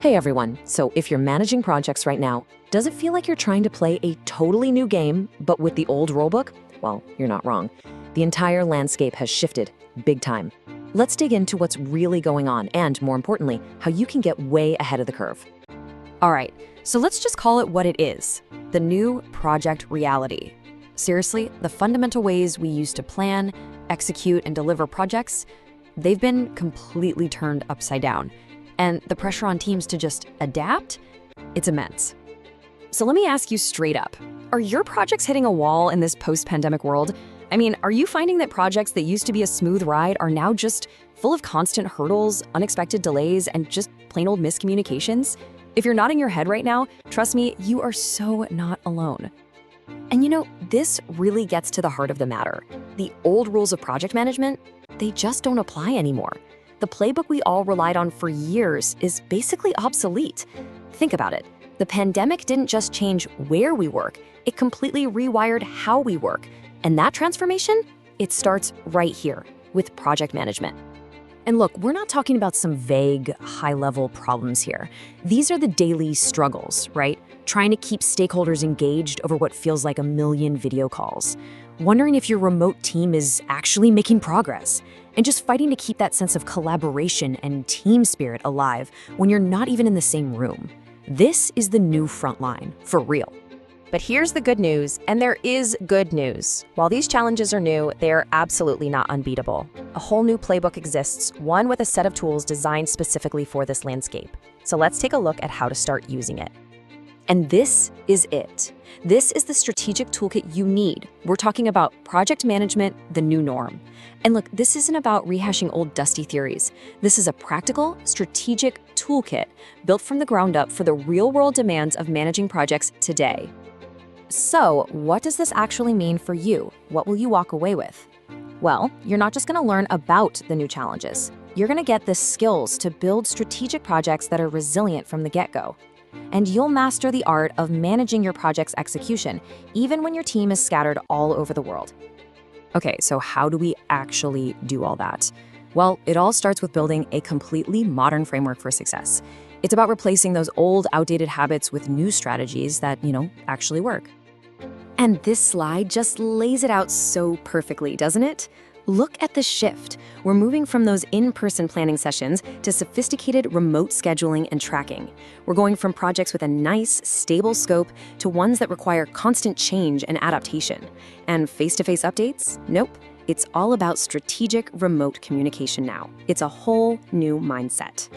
Hey everyone, so if you're managing projects right now, does it feel like you're trying to play a totally new game, but with the old rulebook? Well, you're not wrong. The entire landscape has shifted, big time. Let's dig into what's really going on and, more importantly, how you can get way ahead of the curve. All right, so let's just call it what it is, the new project reality. Seriously, the fundamental ways we used to plan, execute, and deliver projects, they've been completely turned upside down. And the pressure on teams to just adapt, it's immense. So let me ask you straight up, are your projects hitting a wall in this post-pandemic world? I mean, are you finding that projects that used to be a smooth ride are now just full of constant hurdles, unexpected delays, and just plain old miscommunications? If you're nodding your head right now, trust me, you are so not alone. And you know, this really gets to the heart of the matter. The old rules of project management, they just don't apply anymore. The playbook we all relied on for years is basically obsolete. Think about it. The pandemic didn't just change where we work, it completely rewired how we work. And that transformation, it starts right here with project management. And look, we're not talking about some vague, high-level problems here. These are the daily struggles, right? Trying to keep stakeholders engaged over what feels like a million video calls. Wondering if your remote team is actually making progress. And just fighting to keep that sense of collaboration and team spirit alive when you're not even in the same room. This is the new frontline, for real. But here's the good news, and there is good news. While these challenges are new, they are absolutely not unbeatable. A whole new playbook exists, one with a set of tools designed specifically for this landscape. So let's take a look at how to start using it. And this is it. This is the strategic toolkit you need. We're talking about project management, the new norm. And look, this isn't about rehashing old dusty theories. This is a practical, strategic toolkit built from the ground up for the real-world demands of managing projects today. So, what does this actually mean for you? What will you walk away with? Well, you're not just going to learn about the new challenges. You're going to get the skills to build strategic projects that are resilient from the get-go. And you'll master the art of managing your project's execution, even when your team is scattered all over the world. Okay, so how do we actually do all that? Well, it all starts with building a completely modern framework for success. It's about replacing those old, outdated habits with new strategies that, actually work. And this slide just lays it out so perfectly, doesn't it? Look at the shift. We're moving from those in-person planning sessions to sophisticated remote scheduling and tracking. We're going from projects with a nice, stable scope to ones that require constant change and adaptation. And face-to-face updates? Nope. It's all about strategic remote communication now. It's a whole new mindset.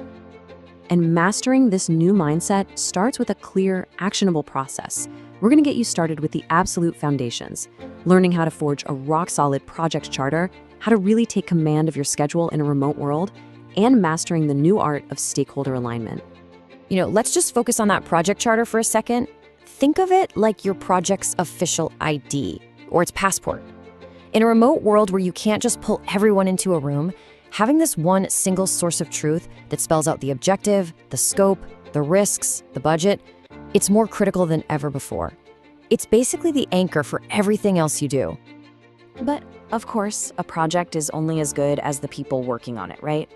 And mastering this new mindset starts with a clear, actionable process. We're going to get you started with the absolute foundations, learning how to forge a rock-solid project charter, how to really take command of your schedule in a remote world, and mastering the new art of stakeholder alignment. Let's just focus on that project charter for a second. Think of it like your project's official ID, or its passport. In a remote world where you can't just pull everyone into a room, having this one single source of truth that spells out the objective, the scope, the risks, the budget, it's more critical than ever before. It's basically the anchor for everything else you do. But, of course, a project is only as good as the people working on it, right?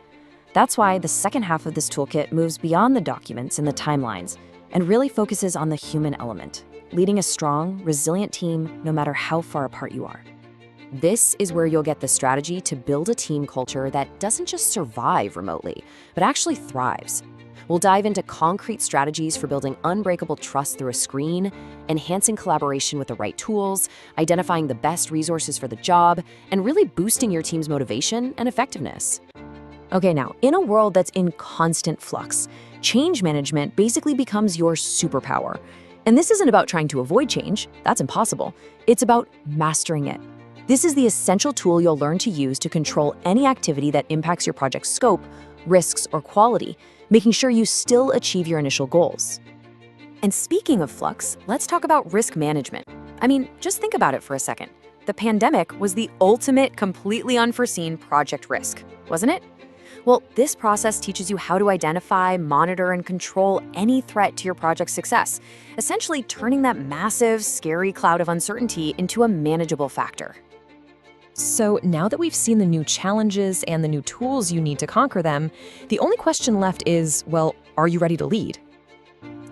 That's why the second half of this toolkit moves beyond the documents and the timelines and really focuses on the human element, leading a strong, resilient team no matter how far apart you are. This is where you'll get the strategy to build a team culture that doesn't just survive remotely, but actually thrives. We'll dive into concrete strategies for building unbreakable trust through a screen, enhancing collaboration with the right tools, identifying the best resources for the job, and really boosting your team's motivation and effectiveness. Okay, now, in a world that's in constant flux, change management basically becomes your superpower. And this isn't about trying to avoid change, that's impossible. It's about mastering it. This is the essential tool you'll learn to use to control any activity that impacts your project's scope, risks, or quality, making sure you still achieve your initial goals. And speaking of flux, let's talk about risk management. I mean, just think about it for a second. The pandemic was the ultimate, completely unforeseen project risk, wasn't it? Well, this process teaches you how to identify, monitor, and control any threat to your project's success, essentially turning that massive, scary cloud of uncertainty into a manageable factor. So now that we've seen the new challenges and the new tools you need to conquer them, the only question left is, well, Are you ready to lead?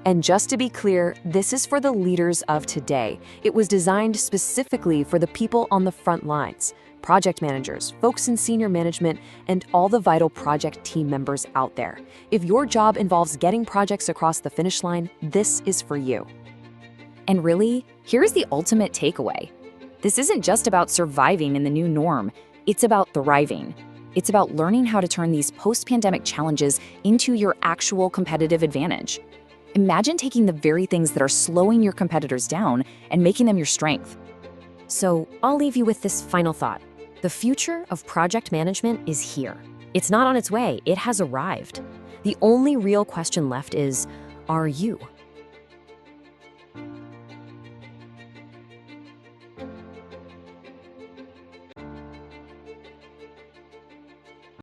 And just to be clear, this is for the leaders of today. It was designed specifically for the people on the front lines, project managers, folks in senior management, and all the vital project team members out there. If your job involves getting projects across the finish line, this is for you. And really, here's the ultimate takeaway. This isn't just about surviving in the new norm, it's about thriving. It's about learning how to turn these post-pandemic challenges into your actual competitive advantage. Imagine taking the very things that are slowing your competitors down and making them your strength. So I'll leave you with this final thought. The future of project management is here. It's not on its way, it has arrived. The only real question left is, are you?